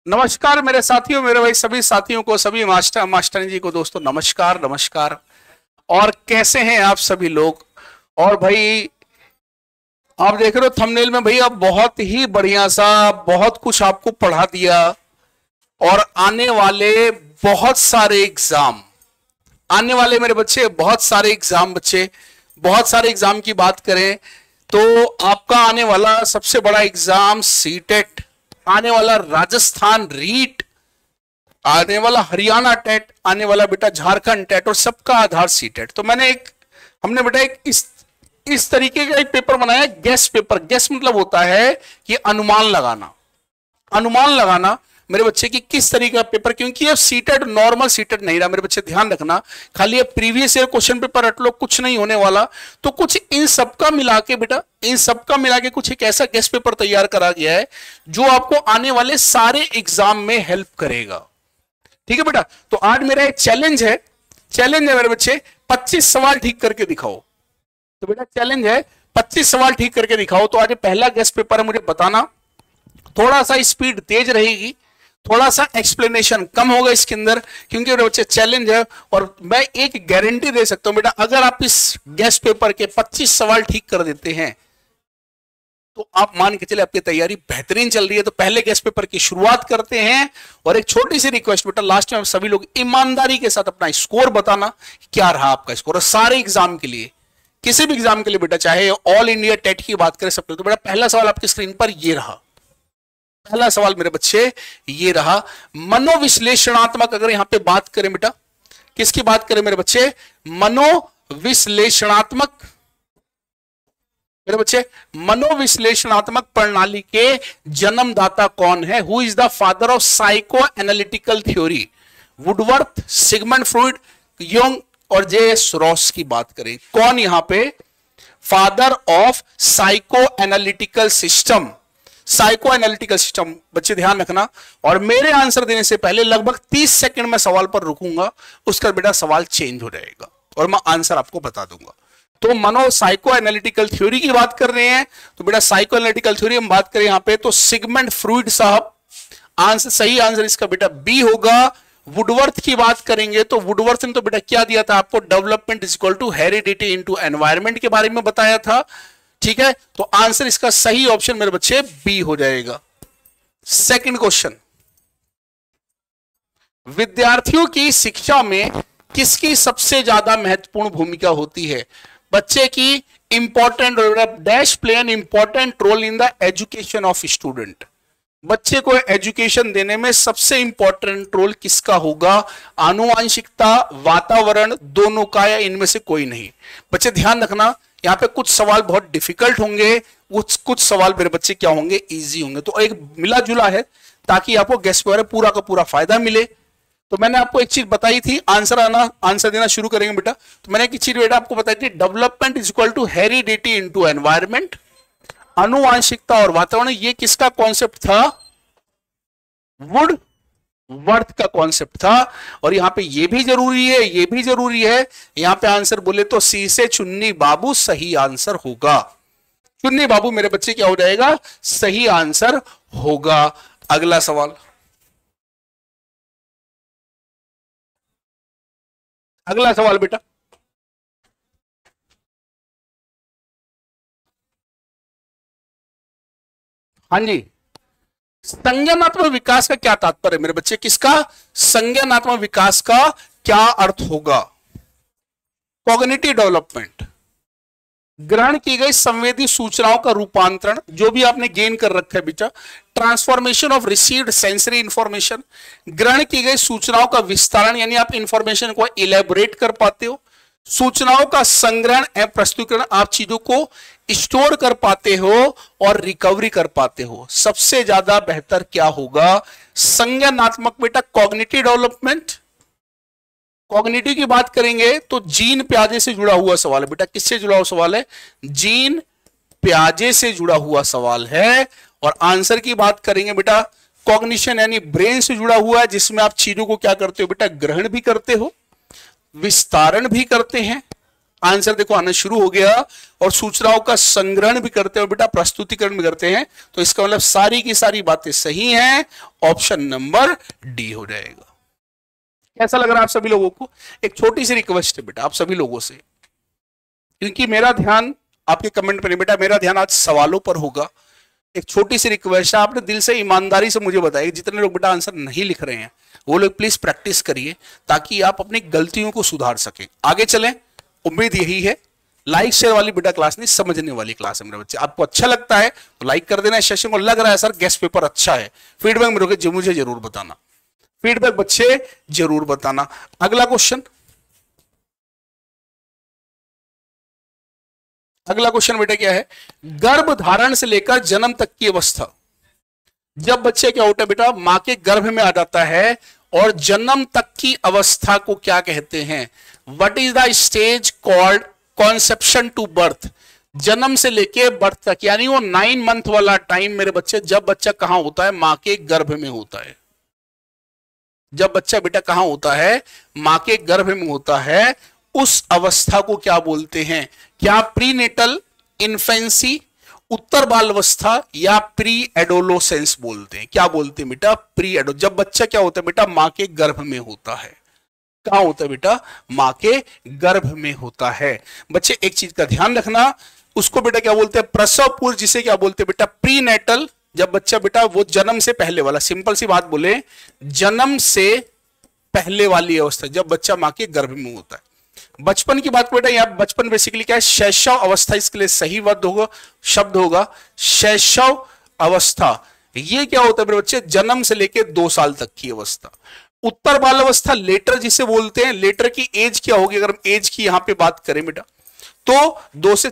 नमस्कार मेरे साथियों, मेरे भाई सभी साथियों को, सभी मास्टर जी को, दोस्तों नमस्कार नमस्कार। और कैसे हैं आप सभी लोग। और भाई आप देख रहे हो थंबनेल में, भाई अब बहुत ही बढ़िया सा बहुत कुछ आपको पढ़ा दिया। और आने वाले बहुत सारे एग्जाम, आने वाले मेरे बच्चे बहुत सारे एग्जाम, बच्चे बहुत सारे एग्जाम की बात करें तो आपका आने वाला सबसे बड़ा एग्जाम सीटेट, आने वाला राजस्थान रीट, आने वाला हरियाणा टेट, आने वाला बेटा झारखंड टेट, और सबका आधार सीटेट। तो हमने बेटा एक इस तरीके का एक पेपर बनाया, गेस पेपर। गेस मतलब होता है कि अनुमान लगाना, अनुमान लगाना मेरे बच्चे की किस तरीके का पेपर, क्योंकि ये सीटेट नॉर्मल सीटेट नहीं रहा मेरे बच्चे, ध्यान रखना। खाली ये प्रीवियस ईयर क्वेश्चन पेपर रट लो, कुछ नहीं होने वाला। तो कुछ इन सबका मिला के बेटा, इन सबका मिला के कुछ एक ऐसा गेस्ट पेपर तैयार करा गया है जो आपको आने वाले सारे एग्जाम में हेल्प करेगा। ठीक है बेटा। तो आज मेरा एक चैलेंज है, चैलेंज है मेरे बच्चे, 25 सवाल ठीक करके दिखाओ। तो बेटा चैलेंज है 25 सवाल ठीक करके दिखाओ। तो आज पहला गेस्ट पेपर है, मुझे बताना, थोड़ा सा स्पीड तेज रहेगी, थोड़ा सा एक्सप्लेनेशन कम होगा इसके अंदर, क्योंकि मेरे बच्चे चैलेंज है। और मैं एक गारंटी दे सकता हूं बेटा, अगर आप इस गेस्ट पेपर के 25 सवाल ठीक कर देते हैं तो आप मान के चले आपकी तैयारी बेहतरीन चल रही है। तो पहले गेस्ट पेपर की शुरुआत करते हैं। और एक छोटी सी रिक्वेस्ट बेटा, लास्ट में सभी लोग ईमानदारी के साथ अपना स्कोर बताना, क्या रहा आपका स्कोर। और सारे एग्जाम के लिए, किसी भी एग्जाम के लिए बेटा, चाहे ऑल इंडिया टेट की बात करें सब, तो बेटा पहला सवाल आपकी स्क्रीन पर ये रहा। पहला सवाल मेरे बच्चे ये रहा, मनोविश्लेषणात्मक, अगर यहां पे बात करें बेटा, किसकी बात करें मेरे बच्चे, मनोविश्लेषणात्मक, मेरे बच्चे मनोविश्लेषणात्मक प्रणाली के जन्मदाता कौन है। Who is the father of psycho analytical theory. Woodworth, Sigmund Freud, Yong और जे एस रॉस की बात करें, कौन यहां पे father of psycho analytical system, psycho analytical system. बच्चे ध्यान रखना, और मेरे आंसर देने से पहले लगभग 30 सेकंड में सवाल पर रुकूंगा, उसका बेटा सवाल चेंज हो जाएगा और मैं आंसर आपको बता दूंगा। तो मनो साइको एनालिटिकल थ्योरी की बात कर रहे हैं, तो बेटा साइको एनालिटिकल थ्योरी हम बात करें यहां पे, तो सिगमंड फ्रॉइड साहब, आंसर सही आंसर इसका बेटा बी होगा। वुडवर्थ की बात करेंगे तो वुडवर्थ ने तो बेटा क्या दिया था आपको, development is equal to heredity into environment के बारे में बताया था। ठीक है, तो आंसर इसका सही ऑप्शन मेरे बच्चे बी हो जाएगा। सेकंड क्वेश्चन, विद्यार्थियों की शिक्षा में किसकी सबसे ज्यादा महत्वपूर्ण भूमिका होती है। बच्चे की important dash play an important role in the education of student. बच्चे को एजुकेशन देने में सबसे इंपॉर्टेंट रोल किसका होगा, आनुवांशिकता, वातावरण, दोनों का, या इनमें से कोई नहीं। बच्चे ध्यान रखना, यहां पे कुछ सवाल बहुत डिफिकल्ट होंगे, कुछ सवाल मेरे बच्चे क्या होंगे, इजी होंगे। तो एक मिला जुला है ताकि आपको गेस्ट पेपर पूरा का पूरा फायदा मिले। तो मैंने आपको एक चीज बताई थी, आंसर देना शुरू करेंगे बेटा। तो मैंने एक चीज बेटा आपको बताई थी, development is equal to heredity into environment, आनुवांशिकता और वातावरण। ये किसका कॉन्सेप्ट था, वुडवर्थ का कॉन्सेप्ट था। और यहां पे ये भी जरूरी है, ये भी जरूरी है, यहां पे आंसर बोले तो सी से चुन्नी बाबू सही आंसर होगा। चुन्नी बाबू मेरे बच्चे क्या हो जाएगा, सही आंसर होगा। अगला सवाल, अगला सवाल बेटा, हाँ जी, संज्ञानात्मक विकास का क्या तात्पर्य मेरे बच्चे, किसका, संज्ञानात्मक विकास का क्या अर्थ होगा। कॉग्निटिव डेवलपमेंट, ग्रहण की गई संवेदी सूचनाओं का रूपांतरण, जो भी आपने गेन कर रखा है बेटा। Transformation of received sensory information, ग्रहण की गई सूचनाओं का विस्तारण, यानी आप इंफॉर्मेशन को इलेबोरेट कर पाते हो। सूचनाओं का संग्रहण एवं प्रस्तुतिकरण, आप चीजों को स्टोर कर पाते हो और रिकवरी कर पाते हो। सबसे ज्यादा बेहतर क्या होगा, संज्ञानात्मक बेटा, कॉग्निटिव डेवलपमेंट। कॉग्निटिव की बात करेंगे तो जीन प्याजे से जुड़ा हुआ सवाल है बेटा, किससे जुड़ा हुआ सवाल है, जीन प्याजे से जुड़ा हुआ सवाल है। और आंसर की बात करेंगे बेटा, कॉग्निशन यानी ब्रेन से जुड़ा हुआ है, जिसमें आप चीजों को क्या करते हो बेटा, ग्रहण भी करते हो, विस्तारण भी करते हैं, आंसर देखो आना शुरू हो गया और सूचनाओं का संग्रहण भी करते हैं बेटा, प्रस्तुतिकरण भी करते हैं, तो इसका मतलब सारी की सारी बातें सही हैं, ऑप्शन नंबर डी हो जाएगा। कैसा लग रहा है आप सभी लोगों को? एक छोटी सी रिक्वेस्ट है बेटा आप सभी लोगों से, क्योंकि मेरा ध्यान आपके कमेंट पर नहीं बेटा, मेरा ध्यान आज सवालों पर होगा। एक छोटी सी रिक्वेस्ट है, आपने दिल से ईमानदारी से मुझे बताइए, जितने लोग बेटा आंसर नहीं लिख रहे हैं वो लोग प्लीज प्रैक्टिस करिए ताकि आप अपनी गलतियों को सुधार सकें। आगे चलें, उम्मीद यही है। लाइक शेयर वाली बेटा क्लास नहीं, समझने वाली क्लास है मेरे बच्चे। आपको अच्छा लगता है तो लाइक कर देना, सेशन को लग रहा है सर गेस्ट पेपर अच्छा है, फीडबैक मुझे जरूर बताना, फीडबैक बच्चे जरूर बताना। अगला क्वेश्चन, अगला क्वेश्चन बेटा क्या है? गर्भ धारण से लेकर जन्म तक की अवस्था। जब बच्चे क्या होता है बेटा, मां के गर्भ में आ जाता है और जन्म तक की अवस्था को क्या कहते हैं? What is the stage called conception to birth. जन्म से लेके बर्थ तक, यानी वो 9 मंथ वाला टाइम मेरे बच्चे, जब बच्चा कहां होता है? मां के गर्भ में होता है। जब बच्चा बेटा कहां होता है? मां के गर्भ में होता है। उस अवस्था को क्या बोलते हैं? क्या प्रीनेटल इन्फेंसी, उत्तर बाल अवस्था, या प्री एडोलोसेंस बोलते हैं? क्या बोलते हैं बेटा? प्री एडो। जब बच्चा क्या होता है बेटा? मां के गर्भ में होता है। कहां होता है बेटा? मां के गर्भ में होता है। बच्चे एक चीज का ध्यान रखना, उसको बेटा क्या बोलते हैं? प्रसव पूर्व, जिसे क्या बोलते हैं बेटा? प्रीनेटल। जब बच्चा बेटा वो जन्म से पहले वाला, सिंपल सी बात बोले, जन्म से पहले वाली अवस्था, जब बच्चा मां के गर्भ में होता है। बचपन की बात बेटा, यहां बचपन बेसिकली क्या है? शैशव अवस्था, इसके लिए सही वर्ड होगा, शब्द होगा शैशव अवस्था। ये क्या होता है मेरे बच्चे? जन्म से लेकर 2 साल तक की अवस्था। उत्तर बाल अवस्था लेटर जिसे बोलते हैं। लेटर की एज क्या होगी? अगर हम एज की यहां पे बात करें बेटा, तो 2 से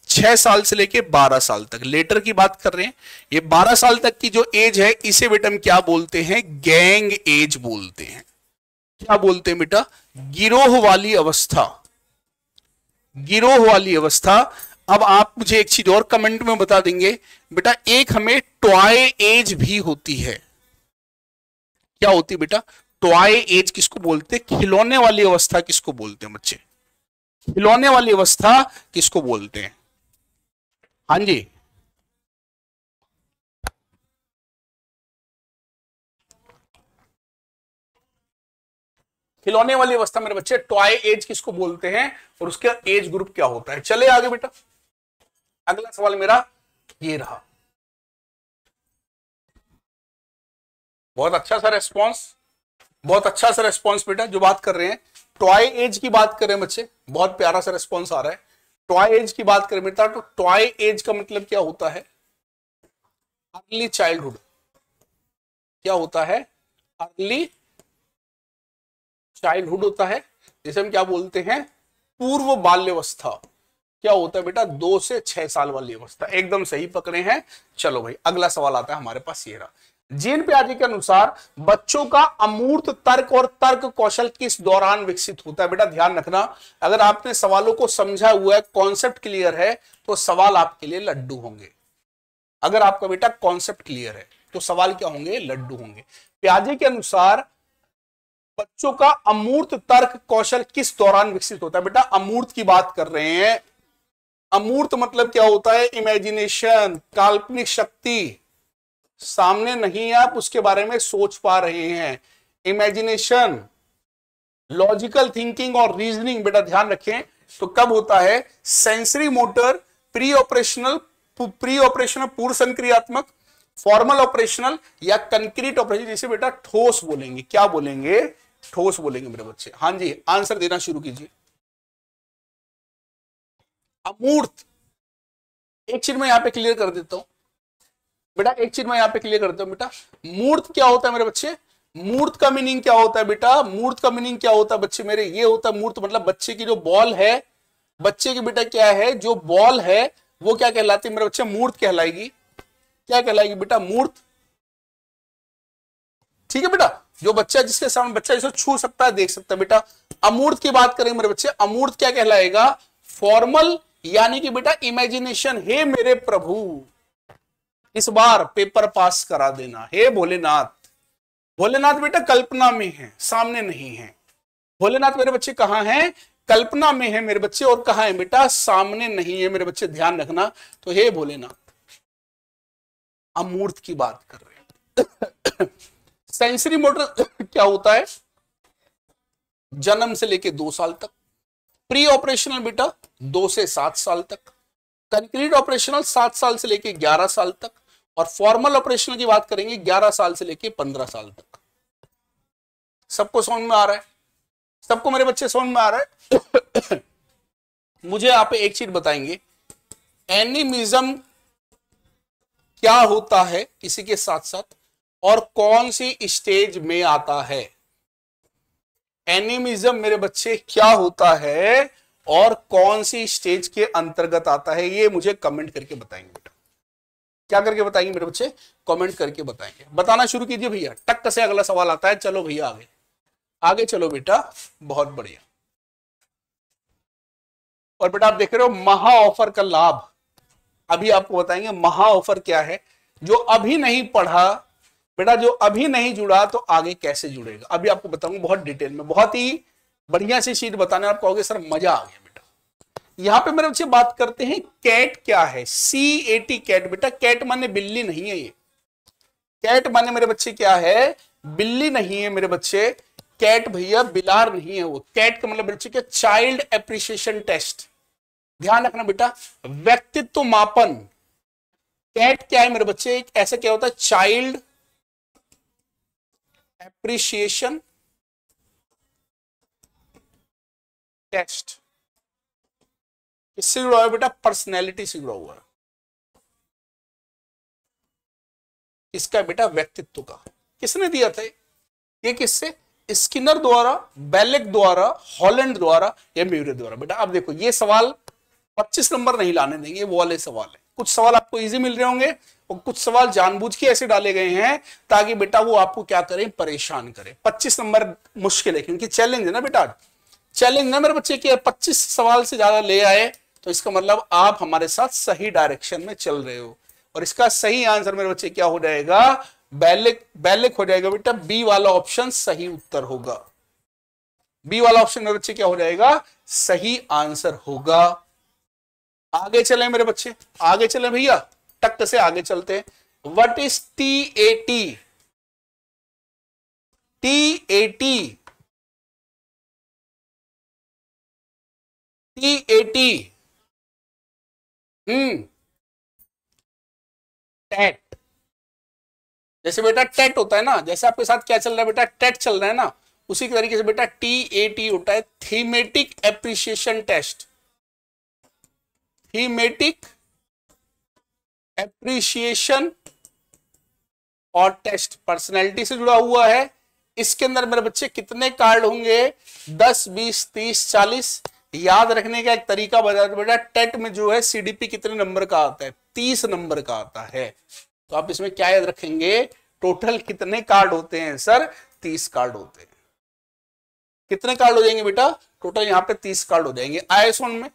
6 साल से लेके 12 साल तक लेटर की बात कर रहे हैं। ये 12 साल तक की जो एज है, इसे बेटा हम क्या बोलते हैं? गैंग एज बोलते हैं। क्या बोलते हैं बेटा? गिरोह वाली अवस्था, गिरोह वाली अवस्था। अब आप मुझे एक चीज और कमेंट में बता देंगे बेटा, एक हमें टॉय एज भी होती है। क्या होती है बेटा? टॉय एज किसको बोलते हैं? खिलौने वाली अवस्था किसको बोलते हैं बच्चे? खिलौने वाली अवस्था किसको बोलते हैं? हाँ जी, खिलौने वाली अवस्था मेरे बच्चे टॉय एज किसको बोलते हैं और उसका एज ग्रुप क्या होता है? चले आगे बेटा, अगला सवाल मेरा ये रहा। बहुत अच्छा सा रेस्पॉन्स, बहुत अच्छा सा रेस्पॉन्स बेटा, जो बात कर रहे हैं टॉय एज की बात कर रहे हैं बच्चे, बहुत प्यारा सा रेस्पॉन्स आ रहा है। टॉय एज की बात करें बेटा, तो टॉय एज का मतलब क्या होता है? Early childhood. क्या होता है? अर्ली चाइल्डहुड होता है, जिसे हम क्या बोलते हैं? पूर्व बाल्यावस्था। क्या होता है बेटा? 2 से 6 साल वाली अवस्था। एकदम सही पकड़े हैं। चलो भाई, अगला सवाल आता है हमारे पास, ये रहा। जीन पियाजे के अनुसार बच्चों का अमूर्त तर्क और तर्क कौशल किस दौरान विकसित होता है? बेटा ध्यान रखना, अगर आपने सवालों को समझा हुआ है, कॉन्सेप्ट क्लियर है, तो सवाल आपके लिए लड्डू होंगे। अगर आपका बेटा कॉन्सेप्ट क्लियर है तो सवाल क्या होंगे? लड्डू होंगे। पियाजे के अनुसार बच्चों का अमूर्त तर्क कौशल किस दौरान विकसित होता है? बेटा अमूर्त की बात कर रहे हैं। अमूर्त मतलब क्या होता है? इमेजिनेशन, काल्पनिक शक्ति। सामने नहीं आप उसके बारे में सोच पा रहे हैं। इमेजिनेशन, लॉजिकल थिंकिंग और रीजनिंग बेटा ध्यान रखें, तो कब होता है? सेंसरी मोटर, प्री ऑपरेशनल पूर्व संक्रियात्मक, फॉर्मल ऑपरेशनल, या कंक्रीट ऑपरेशन, जिसे बेटा ठोस बोलेंगे। क्या बोलेंगे? ठोस बोलेंगे मेरे बच्चे। हाँ जी, आंसर देना शुरू कीजिए। अमूर्त, एक चीज मैं यहां पे क्लियर कर देता हूं बेटा, एक चीज मैं यहां पे क्लियर करता हूं बेटा। मूर्त क्या होता है मेरे बच्चे? मूर्त का मीनिंग क्या होता है बेटा? मूर्त का मीनिंग क्या होता है बच्चे मेरे? ये होता है मूर्त मतलब बच्चे की जो बॉल है, बच्चे की बेटा क्या है? जो बॉल है वो क्या कहलाती है मेरे बच्चे? मूर्त कहलाएगी। क्या कहलाएगी बेटा? मूर्त। ठीक है बेटा, जो बच्चा जिसके सामने बच्चा जिसे छू सकता है, देख सकता है बेटा। अमूर्त की बात करें मेरे बच्चे, अमूर्त क्या कहलाएगा? फॉर्मल, यानी कि बेटा इमेजिनेशन। हे मेरे प्रभु, इस बार पेपर पास करा देना। हे भोलेनाथ। भोलेनाथ बेटा कल्पना में है, सामने नहीं है। भोलेनाथ मेरे बच्चे कहां हैं? कल्पना में है मेरे बच्चे, और कहां है बेटा, सामने नहीं है मेरे बच्चे, ध्यान रखना। तो हे भोलेनाथ, अमूर्त की बात कर रहे हैं। सेंसरी मोटर क्या होता है, जन्म से लेके 2 साल तक। प्री ऑपरेशनल बेटा 2 से 7 साल तक। कंक्रीट ऑपरेशनल 7 साल से लेके 11 साल तक। और फॉर्मल ऑपरेशनल की बात करेंगे 11 साल से लेके 15 साल तक। सबको समझ में आ रहा है? सबको मेरे बच्चे समझ में आ रहा है? मुझे आप एक चीज बताएंगे, एनिमिज्म क्या होता है इसी के साथ साथ, और कौन सी स्टेज में आता है? एनिमिज्म मेरे बच्चे क्या होता है और कौन सी स्टेज के अंतर्गत आता है, ये मुझे कमेंट करके बताएंगे बेटा। क्या करके बताएंगे मेरे बच्चे? कमेंट करके बताएंगे। बताना शुरू कीजिए भैया, टक से अगला सवाल आता है। चलो भैया आगे आगे चलो बेटा, बहुत बढ़िया। और बेटा आप देख रहे हो महा ऑफर का लाभ, अभी आपको बताएंगे महा ऑफर क्या है। जो अभी नहीं पढ़ा बेटा, जो अभी नहीं जुड़ा, तो आगे कैसे जुड़ेगा, अभी आपको बताऊंगा बहुत डिटेल में, बहुत ही बढ़िया सी चीज बताने। आप कहोगे सर मजा आ गया बेटा। यहां पे मेरे बच्चे बात करते हैं कैट क्या है, CAT कैट। बेटा कैट माने बिल्ली नहीं है, ये कैट माने मेरे बच्चे क्या है, बिल्ली नहीं है मेरे बच्चे। कैट भैया बिलार नहीं है वो। कैट का मतलब बच्चे क्या, चाइल्ड एप्रिसिएशन टेस्ट। ध्यान रखना बेटा, व्यक्तित्व मापन। कैट क्या है मेरे बच्चे, एक ऐसा क्या होता है, चाइल्ड एप्रिसिएशन टेस्ट। किससे जुड़ा हुआ है बेटा, पर्सनैलिटी से जुड़ा हुआ है। इसका बेटा व्यक्तित्व का। किसने दिया था ये? किससे? स्किनर द्वारा, बेलेक द्वारा, हॉलैंड द्वारा या म्यूरे द्वारा। बेटा अब देखो ये सवाल 25 नंबर नहीं लाने देंगे, वो वाले सवाल है। कुछ सवाल आपको इजी मिल रहे होंगे और कुछ सवाल जानबूझ के ऐसे डाले गए हैं ताकि बेटा वो आपको क्या करें, परेशान करें। 25 नंबर मुश्किल है क्योंकि चैलेंज है ना बेटा, चैलेंज ना मेरे बच्चे कि 25 सवाल से ज्यादा ले आए तो इसका मतलब आप हमारे साथ सही डायरेक्शन में चल रहे हो। और इसका सही आंसर मेरे बच्चे क्या हो जाएगा, बैलिक हो जाएगा बेटा। बी वाला ऑप्शन सही उत्तर होगा। बी वाला ऑप्शन मेरे बच्चे क्या हो जाएगा, सही आंसर होगा। आगे चले मेरे बच्चे, आगे चले भैया, टक से आगे चलते। What is TAT? TAT TAT. जैसे बेटा टेट होता है ना, जैसे आपके साथ क्या चल रहा है बेटा, टेट चल रहा है ना, उसी के तरीके से बेटा TAT होता है, thematic appreciation test. Thematic appreciation और टेस्ट पर्सनैलिटी से जुड़ा हुआ है। इसके अंदर मेरे बच्चे कितने कार्ड होंगे, 10, 20, 30, 40। याद रखने का एक तरीका बता दो बेटा, टेट में जो है CDP कितने नंबर का आता है, 30 नंबर का आता है। तो आप इसमें क्या याद रखेंगे, टोटल कितने कार्ड होते हैं सर, 30 कार्ड होते हैं। कितने कार्ड हो जाएंगे बेटा, टोटल यहाँ पे 30 कार्ड हो जाएंगे। IS1 में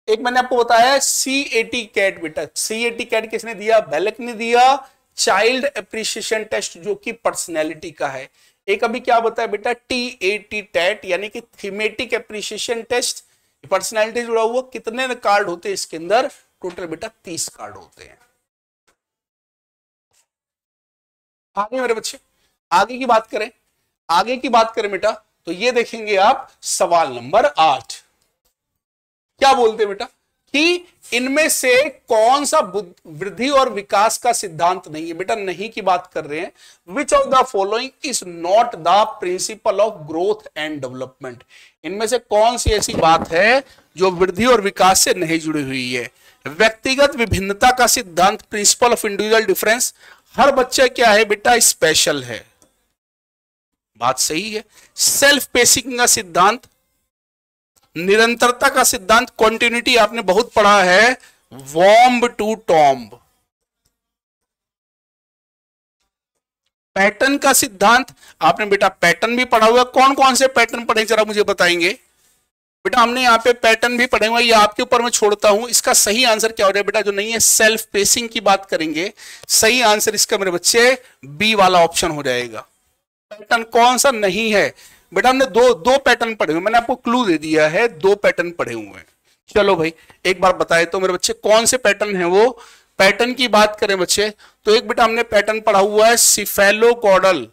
एक मैंने आपको बताया CAT कैट। बेटा CAT कैट किसने दिया, बेलेक ने दिया। चाइल्ड एप्रिसिएशन टेस्ट जो कि पर्सनैलिटी का है। एक अभी क्या बताया बेटा, TAT टेट यानी कि थीमेटिक एप्रिसिएशन टेस्ट, पर्सनैलिटी जुड़ा हुआ। कितने कार्ड होते हैं इसके अंदर, टोटल बेटा 30 कार्ड होते हैं। आगे मेरे बच्चे आगे की बात करें, आगे की बात करें बेटा, तो ये देखेंगे आप सवाल नंबर 8। क्या बोलते हैं बेटा कि इनमें से कौन सा वृद्धि और विकास का सिद्धांत नहीं है। बेटा नहीं की बात कर रहे हैं। Which of the following is not the principle of growth and development. इनमें से कौन सी ऐसी बात है जो वृद्धि और विकास से नहीं जुड़ी हुई है। व्यक्तिगत विभिन्नता का सिद्धांत, प्रिंसिपल ऑफ इंडिविजुअल डिफरेंस। हर बच्चा क्या है बेटा, स्पेशल है, बात सही है। सेल्फ पेसिंग का सिद्धांत, निरंतरता का सिद्धांत, कॉन्टिन्यूटी आपने बहुत पढ़ा है। Womb to tomb. पैटर्न का सिद्धांत आपने बेटा पैटर्न भी पढ़ा हुआ। कौन कौन से पैटर्न पढ़े जरा मुझे बताएंगे बेटा। हमने यहाँ पे पैटर्न भी पढ़े हुए, ये आपके ऊपर मैं छोड़ता हूं। इसका सही आंसर क्या हो जाए बेटा, जो नहीं है सेल्फ पेसिंग की बात करेंगे। सही आंसर इसका मेरे बच्चे बी वाला ऑप्शन हो जाएगा। पैटर्न कौन सा नहीं है, बेटा हमने दो दो पैटर्न पढ़े हुए, मैंने आपको क्लू दे दिया है, दो पैटर्न पढ़े हुए हैं। चलो भाई एक बार बताए तो मेरे बच्चे कौन से पैटर्न है वो। पैटर्न की बात करें बच्चे तो एक बेटा हमने पैटर्न पढ़ा हुआ है सिफेलोकॉर्डल,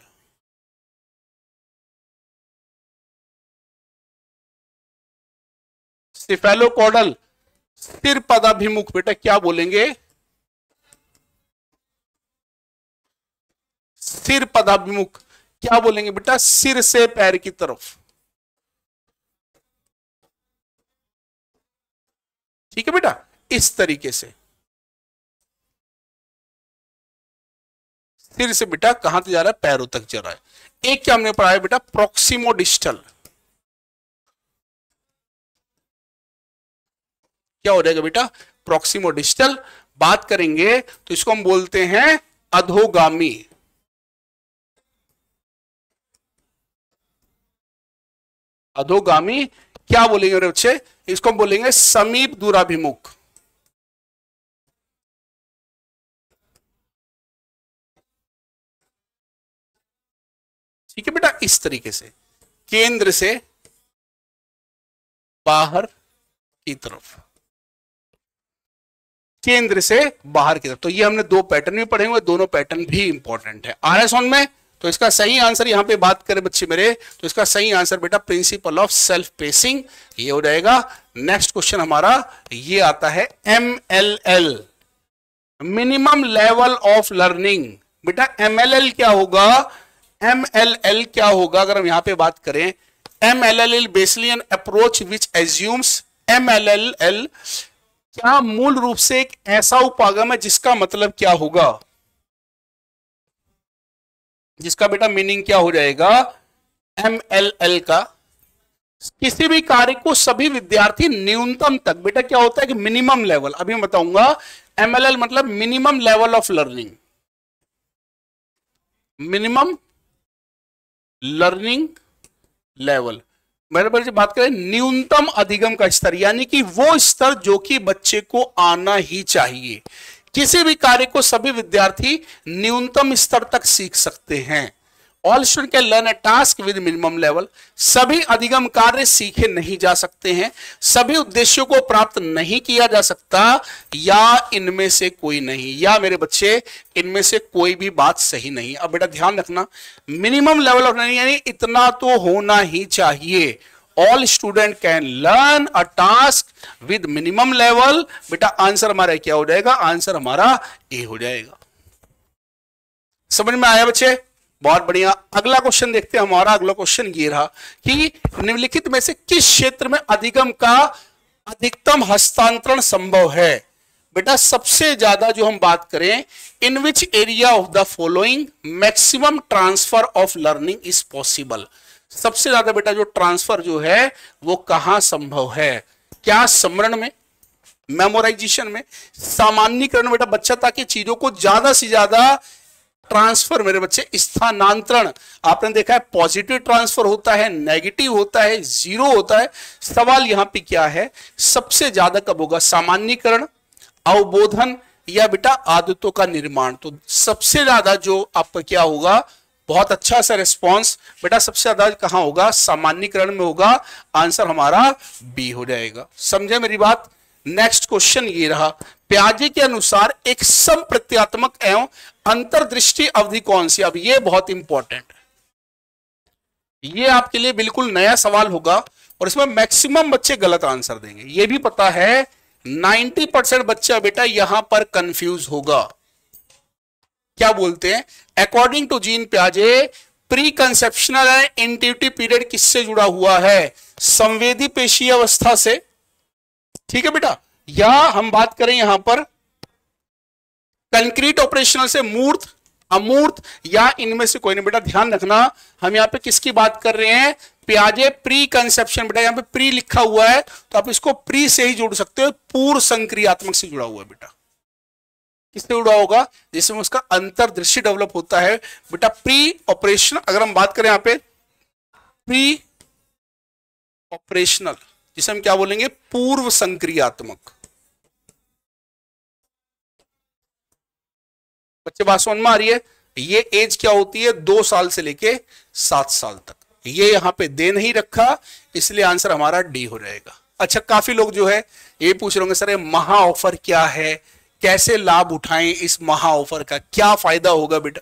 सिफेलोकॉर्डल सिर पदाभिमुख, बेटा क्या बोलेंगे, सिर पदाभिमुख, क्या बोलेंगे बेटा, सिर से पैर की तरफ। ठीक है बेटा, इस तरीके से सिर से बेटा कहां तक जा रहा है, पैरों तक जा रहा है। एक क्या हमने पढ़ा है बेटा प्रोक्सिमोडिस्टल, क्या हो जाएगा बेटा प्रोक्सिमोडिस्टल। बात करेंगे तो इसको हम बोलते हैं अधोगामी, अधोगामी क्या बोलेंगे मेरे बच्चे, इसको हम बोलेंगे समीप दूराभिमुख। ठीक है बेटा, इस तरीके से केंद्र से बाहर की तरफ, केंद्र से बाहर की तरफ। तो ये हमने दो पैटर्न भी पढ़े हुए, दोनों पैटर्न भी इंपॉर्टेंट है। आ रहा है समझ में। तो इसका सही आंसर यहां पे बात करें बच्चे मेरे, तो इसका सही आंसर बेटा प्रिंसिपल ऑफ सेल्फ पेसिंग ये हो जाएगा। नेक्स्ट क्वेश्चन हमारा ये आता है MLL, minimum level of learning. बेटा MLL क्या होगा, MLL क्या होगा अगर हम यहां पे बात करें, MLL Bayesian approach which assumes, MLL क्या मूल रूप से एक ऐसा उपागम है जिसका मतलब क्या होगा, जिसका बेटा मीनिंग क्या हो जाएगा MLL का, किसी भी कार्य को सभी विद्यार्थी न्यूनतम तक, बेटा क्या होता है कि मिनिमम लेवल, अभी मैं बताऊंगा। MLL मतलब minimum level of learning, minimum learning level, मेरे पर जो बात करें न्यूनतम अधिगम का स्तर, यानी कि वो स्तर जो कि बच्चे को आना ही चाहिए। किसी भी कार्य को सभी विद्यार्थी न्यूनतम स्तर तक सीख सकते हैं। All student can learn a task with minimum level, सभी अधिगम कार्य सीखे नहीं जा सकते हैं, सभी उद्देश्यों को प्राप्त नहीं किया जा सकता, या इनमें से कोई नहीं, या मेरे बच्चे इनमें से कोई भी बात सही नहीं। अब बेटा ध्यान रखना, मिनिमम लेवल ऑफ लर्निंग यानी इतना तो होना ही चाहिए। All student can learn a task with minimum level, बेटा आंसर हमारा क्या हो जाएगा, आंसर हमारा ए हो जाएगा। समझ में आया बच्चे, बहुत बढ़िया। अगला क्वेश्चन देखते हैं, हमारा अगला क्वेश्चन ये रहा कि निम्नलिखित में से किस क्षेत्र में अधिगम का अधिकतम हस्तांतरण संभव है। बेटा सबसे ज्यादा जो हम बात करें, in which area of the following maximum transfer of learning is possible, सबसे ज्यादा बेटा जो ट्रांसफर जो है वो कहां संभव है, क्या स्मरण में, मेमोराइजेशन में, सामान्यीकरण, बेटा बच्चा ताकि चीजों को ज्यादा से ज्यादा ट्रांसफर, मेरे बच्चे स्थानांतरण, आपने देखा है पॉजिटिव ट्रांसफर होता है, नेगेटिव होता है, जीरो होता है। सवाल यहां पे क्या है, सबसे ज्यादा कब होगा, सामान्यीकरण, अवबोधन, या बेटा आदतों का निर्माण। तो सबसे ज्यादा जो आपका क्या होगा, बहुत अच्छा सा रिस्पॉन्स बेटा सबसे ज्यादा कहां होगा, सामान्यीकरण में होगा। आंसर हमारा बी हो जाएगा। समझे मेरी बात। नेक्स्ट क्वेश्चन ये रहा, प्याजे के अनुसार एक समप्रत्यात्मक एवं अंतर्दृष्टि अवधि कौन सी। अब ये बहुत इंपॉर्टेंट है, ये आपके लिए बिल्कुल नया सवाल होगा और इसमें मैक्सिमम बच्चे गलत आंसर देंगे, ये भी पता है। 90% बच्चा बेटा यहां पर कंफ्यूज होगा। क्या बोलते हैं, अकॉर्डिंग टू जीन प्याजे pre conceptual and intuitive period किससे जुड़ा हुआ है, संवेदी पेशीय अवस्था से। ठीक है बेटा, या हम बात करें यहां पर कंक्रीट ऑपरेशनल से मूर्त, अमूर्त, या इनमें से कोई नहीं। बेटा ध्यान रखना, हम यहां पे किसकी बात कर रहे हैं, प्याजे प्री कंसेप्शन। बेटा यहां पे प्री लिखा हुआ है तो आप इसको प्री से ही जोड़ सकते हो, पूर्व संक्रियात्मक से जुड़ा हुआ है। बेटा किससे जुड़ा होगा, जिसमें उसका अंतर्दृष्टि डेवलप होता है। बेटा प्री ऑपरेशन, अगर हम बात करें यहां पे प्री ऑपरेशनल, जिसे हम क्या बोलेंगे, पूर्व संक्रियात्मक। बच्चे बात समझ में आ रही है। ये एज क्या होती है, 2 साल से लेके 7 साल तक। ये यहां पे दे नहीं रखा, इसलिए आंसर हमारा डी हो जाएगा। अच्छा, काफी लोग जो है ये पूछ रहे होंगे सर ये महा ऑफर क्या है, कैसे लाभ उठाएं इस महा ऑफर का, क्या फायदा होगा बेटा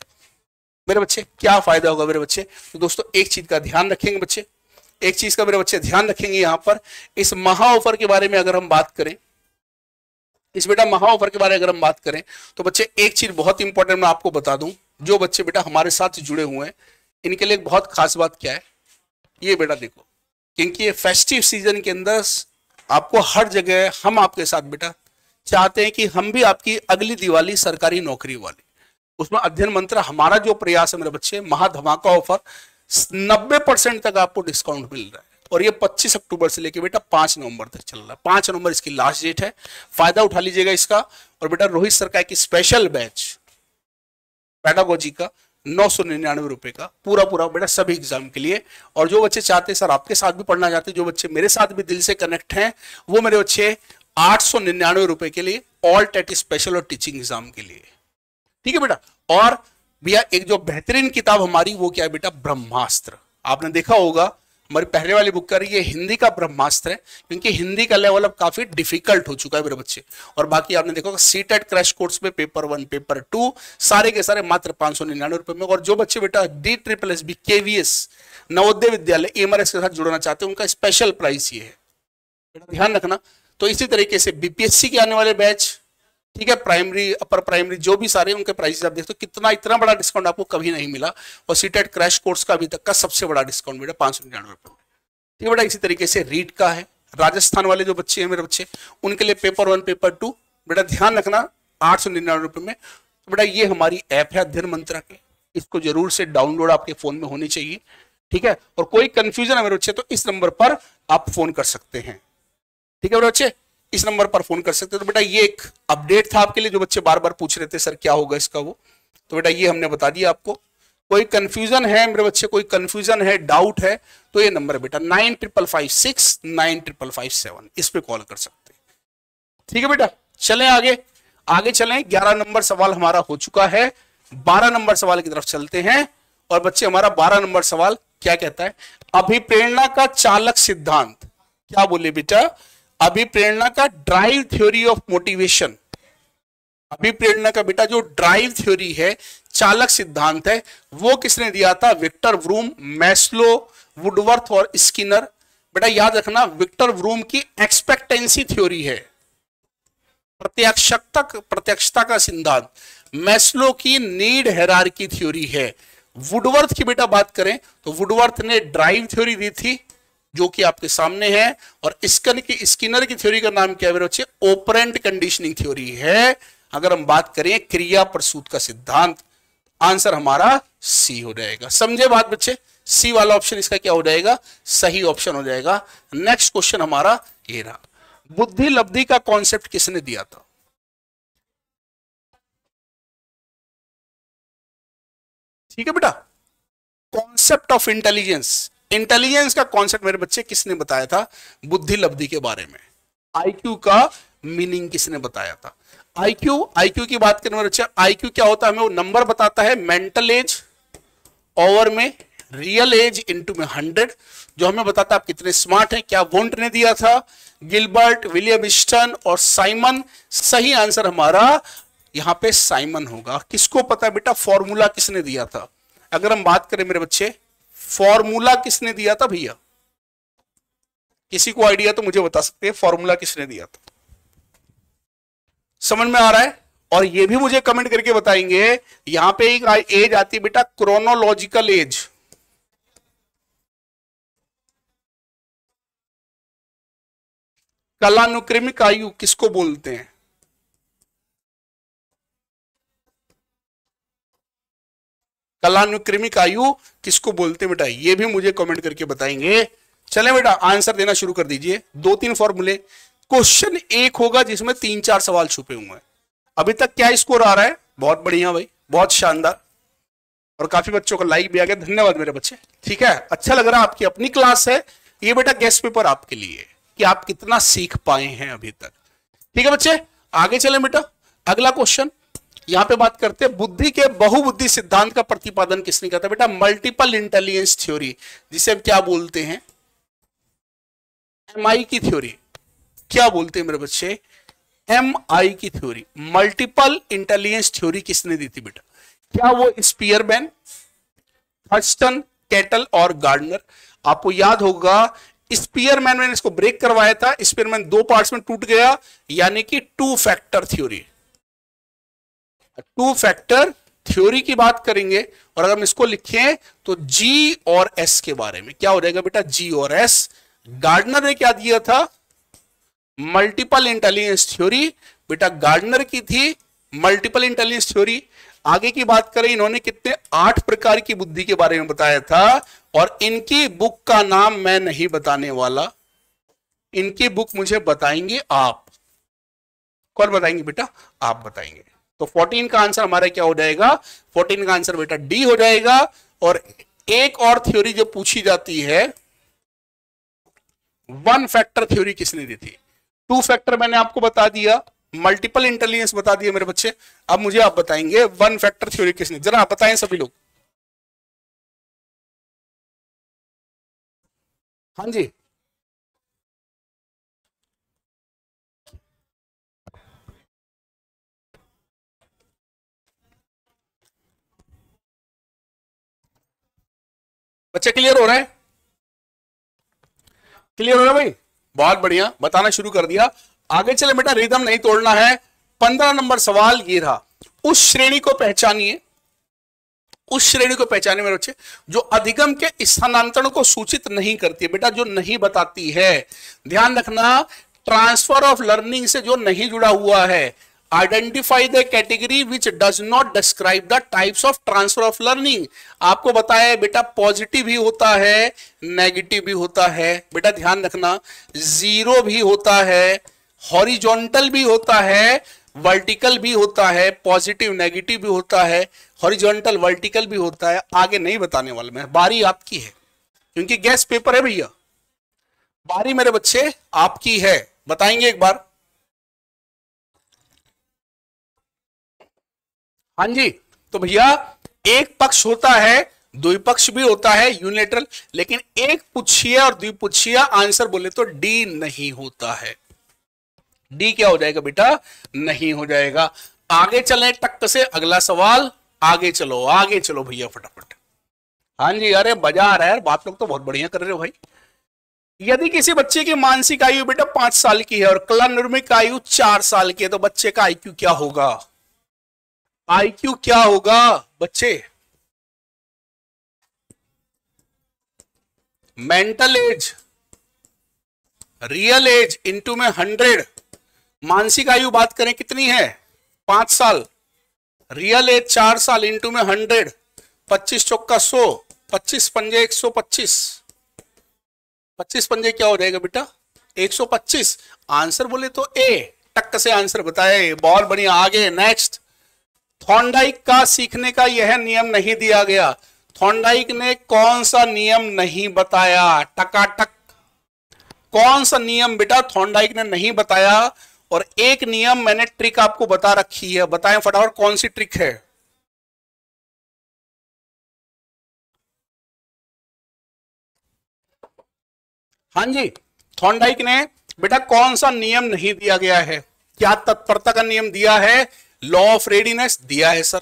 मेरे बच्चे, क्या फायदा होगा मेरे बच्चे। तो दोस्तों एक चीज का ध्यान रखेंगे बच्चे, एक चीज का मेरे बच्चे ध्यान रखेंगे, यहां पर इस महा ऑफर के बारे में अगर हम बात करें, इस बेटा महा ऑफर के बारे में अगर हम बात करें तो बच्चे एक चीज बहुत इंपॉर्टेंट मैं आपको बता दूं, जो बच्चे बेटा हमारे साथ जुड़े हुए हैं इनके लिए एक बहुत खास बात क्या है, ये बेटा देखो, क्योंकि ये फेस्टिव सीजन के अंदर आपको हर जगह हम आपके साथ बेटा चाहते हैं कि हम भी आपकी अगली दिवाली सरकारी नौकरी वाली, उसमें अध्ययन मंत्र हमारा जो प्रयास है मेरे बच्चे, महा धमाका ऑफर 90% तक आपको डिस्काउंट मिल रहा है, और ये 25 अक्टूबर से लेके बेटा 5 नवंबर तक चल रहा है। 5 नवंबर इसकी लास्ट डेट है, फायदा उठा लीजिएगा इसका। और बेटा रोहित सर का एक स्पेशल बैच पेडागोजी का 999 रुपए का पूरा पूरा बेटा सभी एग्जाम के लिए। और जो बच्चे चाहते हैं सर आपके साथ भी पढ़ना चाहते हैं, जो बच्चे मेरे साथ भी दिल से कनेक्ट हैं, वो मेरे बच्चे 899 रुपए के लिए ऑल टेट स्पेशल और टीचिंग एग्जाम के लिए, ठीक है बेटा। और भैया एक जो बेहतरीन किताब हमारी वो क्या है बेटा, ब्रह्मास्त्र। आपने देखा होगा हमारी पहले वाली बुक कर ये हिंदी का ब्रह्मास्त्र है, क्योंकि हिंदी का लेवल अब काफी डिफिकल्ट हो चुका है मेरे बच्चे। और बाकी आपने देखा होगा सीटेट क्रैश कोर्स में पेपर 1 पेपर 2 सारे के सारे मात्र 599 रुपए में। और जो बच्चे बेटा DSSS KVS Navodaya Vidyalaya MRS के साथ जुड़ना चाहते हैं उनका स्पेशल प्राइस ये है, ध्यान रखना। तो इसी तरीके से BPSC के आने वाले बैच, ठीक है, प्राइमरी अपर प्राइमरी जो भी सारे उनके प्राइसेस आप देखते हो, कितना इतना बड़ा डिस्काउंट आपको कभी नहीं मिला। और सीटेट क्रैश कोर्स का अभी तक का सबसे बड़ा डिस्काउंट बेटा 599 रुपए में, ठीक है बेटा। इसी तरीके से रीड का है, राजस्थान वाले जो बच्चे हैं मेरे बच्चे उनके लिए पेपर 1 पेपर 2 बेटा ध्यान रखना 899 रुपए में। तो बेटा ये हमारी ऐप है अध्ययन मंत्रा के, इसको जरूर से डाउनलोड आपके फोन में होनी चाहिए, ठीक है। और कोई कंफ्यूजन है मेरे बच्चे तो इस नंबर पर आप फोन कर सकते हैं, ठीक है मेरे बच्चे, इस नंबर पर फोन कर सकते हैं। तो बेटा ये एक अपडेट था आपके लिए, जो बच्चे बार बार पूछ रहे थे सर क्या होगा इसका वो, तो बेटा ये हमने बता दिया आपको। कोई कंफ्यूजन है मेरे बच्चे, कोई कंफ्यूजन है, डाउट है, तो ये नंबर है बेटा 9556 9557, इस पे कॉल कर सकते हैं, ठीक है बेटा। चलें आगे, आगे चलें। 11 नंबर सवाल हमारा हो चुका है, 12 नंबर सवाल की तरफ चलते हैं। और बच्चे हमारा 12 नंबर सवाल क्या कहता है, अभिप्रेरणा का चालक सिद्धांत, क्या बोले बेटा, अभिप्रेरणा का ड्राइव थ्योरी ऑफ मोटिवेशन। अभिप्रेरणा का बेटा जो ड्राइव थ्योरी है, चालक सिद्धांत है, वो किसने दिया था, विक्टर व्रूम, मैस्लो, वुडवर्थ और स्किनर। बेटा याद रखना विक्टर व्रूम की एक्सपेक्टेंसी थ्योरी है, प्रत्यक्षता का सिद्धांत, मैस्लो की नीड हायरार्की थ्योरी है। वुडवर्थ की बेटा बात करें तो वुडवर्थ ने ड्राइव थ्योरी दी थी जो कि आपके सामने है, और स्किनर की थ्योरी का नाम क्या है मेरे बच्चे, ऑपरेंट कंडीशनिंग थ्योरी है। अगर हम बात करें क्रिया प्रसूत का सिद्धांत, आंसर हमारा सी हो जाएगा। समझे बात बच्चे, सी वाला ऑप्शन इसका क्या हो जाएगा, सही ऑप्शन हो जाएगा। नेक्स्ट क्वेश्चन हमारा ये रहा, बुद्धि लब्धि का कॉन्सेप्ट किसने दिया था, ठीक है बेटा। कॉन्सेप्ट ऑफ इंटेलिजेंस, इंटेलिजेंस का कॉन्सेप्ट मेरे बच्चे किसने बताया था, बुद्धि लब्धि के बारे में। आईक्यू का मीनिंग किसने बताया था, आईक्यू की बात करें मेरे बच्चे, आईक्यू क्या होता है हमें वो नंबर बताता है, मेंटल एज ओवर में रियल एज इनटू में 100, जो हमें बताता है आप कितने स्मार्ट हैं। क्या वोंट ने दिया था, गिलबर्ट, विलियम स्टर्न और साइमन। सही आंसर हमारा यहां पे साइमन होगा। किसको पता है बेटा फॉर्मूला किसने दिया था, अगर हम बात करें मेरे बच्चे फॉर्मूला किसने दिया था भैया, किसी को आइडिया तो मुझे बता सकते हैं फॉर्मूला किसने दिया था, समझ में आ रहा है। और ये भी मुझे कमेंट करके बताएंगे, यहां पे एक एज आती है बेटा क्रोनोलॉजिकल एज, कालानुक्रमिक आयु किसको बोलते हैं, कालानुक्रमिक आयु किसको बोलते हैं बेटा, ये भी मुझे कमेंट करके बताएंगे। चलें बेटा आंसर देना शुरू कर दीजिए। 2-3 फॉर्मूले, क्वेश्चन एक होगा जिसमें 3-4 सवाल छुपे हुए हैं। अभी तक क्या स्कोर आ रहा है, बहुत बढ़िया भाई, बहुत शानदार, और काफी बच्चों का लाइक भी आ गया, धन्यवाद मेरे बच्चे, ठीक है। अच्छा लग रहा है, आपकी अपनी क्लास है ये बेटा, गेस्ट पेपर आपके लिए कि आप कितना सीख पाए हैं अभी तक, ठीक है बच्चे। आगे चलें बेटा, अगला क्वेश्चन यहां पे बात करते हैं बुद्धि के बहुबुद्धि सिद्धांत का प्रतिपादन किसने किया था बेटा? मल्टीपल इंटेलिजेंस थ्योरी, जिसे हम क्या बोलते हैं? एमआई की थ्योरी। क्या बोलते हैं मेरे बच्चे? एमआई की थ्योरी, मल्टीपल इंटेलिजेंस थ्योरी किसने दी थी बेटा? क्या वो स्पीयरमैन, थर्स्टन, कैटल और गार्डनर? आपको याद होगा स्पीयरमैन मैंने इसको ब्रेक करवाया था, स्पीयरमैन दो पार्ट्स में टूट गया, यानी कि two factor theory. Two factor theory की बात करेंगे और अगर हम इसको लिखें तो जी और एस के बारे में। क्या हो जाएगा बेटा? जी और एस। गार्डनर ने क्या दिया था? Multiple intelligence theory. बेटा गार्डनर की थी मल्टीपल इंटेलिजेंस थ्योरी। आगे की बात करें, इन्होंने कितने 8 प्रकार की बुद्धि के बारे में बताया था और इनकी बुक का नाम मैं नहीं बताने वाला, इनकी बुक मुझे बताएंगे आप। कौन बताएंगे बेटा? आप बताएंगे। तो 14 का आंसर हमारा क्या हो जाएगा? 14 का आंसर बेटा डी हो जाएगा। और एक और थ्योरी जो पूछी जाती है, वन फैक्टर थ्योरी किसने दी थी? टू फैक्टर मैंने आपको बता दिया, मल्टीपल इंटेलिजेंस बता दिया मेरे बच्चे। अब मुझे आप बताएंगे वन फैक्टर थ्योरी किसने? जरा आप बताएं सभी लोग। हाँ जी, बच्चे क्लियर हो रहा है? क्लियर हो रहा है भाई? बहुत बढ़िया, बताना शुरू कर दिया। आगे चले बेटा, रिदम नहीं तोड़ना है। 15 नंबर सवाल ये रहा, उस श्रेणी को पहचानिए, उस श्रेणी को पहचाने मेरे बच्चे जो अधिगम के स्थानांतरण को सूचित नहीं करती है। बेटा जो नहीं बताती है, ध्यान रखना, ट्रांसफर ऑफ लर्निंग से जो नहीं जुड़ा हुआ है। Identify the category which does not describe the types of transfer of learning. आपको बताया बेटा पॉजिटिव भी होता है, नेगेटिव भी होता है। बेटा ध्यान रखना, जीरो भी होता है, हॉरिजॉन्टल भी होता है, वर्टिकल भी होता है, पॉजिटिव नेगेटिव भी होता है, हॉरिजॉन्टल वर्टिकल भी होता है। आगे नहीं बताने वाला मैं, बारी आपकी है क्योंकि गैस पेपर है भैया। बारी मेरे बच्चे आपकी है, बताएंगे एक बार। हाँ जी, तो भैया एक पक्ष होता है, द्विपक्ष भी होता है, यूनिलेटरल, लेकिन एक पुच्छिया और द्विपुच्छिया आंसर बोले तो डी नहीं होता है। डी क्या हो जाएगा बेटा? नहीं हो जाएगा। आगे चलें टक से, अगला सवाल। आगे चलो, आगे चलो भैया फटाफट। हाँ जी, अरे मजा आ रहा है, बात लोग तो बहुत बढ़िया कर रहे हो भाई। यदि किसी बच्चे की मानसिक आयु बेटा 5 साल की है और कला निर्मिक आयु 4 साल की है, तो बच्चे का आईक्यू क्या होगा? आईक्यू क्या होगा बच्चे? Mental age, real age into में 100। मानसिक आयु बात करें कितनी है? 5 साल। रियल एज 4 साल इंटू में 100, 25 चौका 100, 25 पंजे 125, 25 पंजे क्या हो जाएगा बेटा? 125। आंसर बोले तो ए, टक से आंसर बताए। बहुत बढ़िया, आगे नेक्स्ट। थॉर्नडाइक का सीखने का यह नियम नहीं दिया गया। थॉर्नडाइक ने कौन सा नियम नहीं बताया? टकाटक, कौन सा नियम बेटा थॉर्नडाइक ने नहीं बताया? और एक नियम मैंने ट्रिक आपको बता रखी है, बताएं फटाफट कौन सी ट्रिक है? हाँ जी, थॉर्नडाइक ने बेटा कौन सा नियम नहीं दिया गया है? क्या तत्परता का नियम दिया है? लॉ ऑफ रेडीनेस दिया है सर।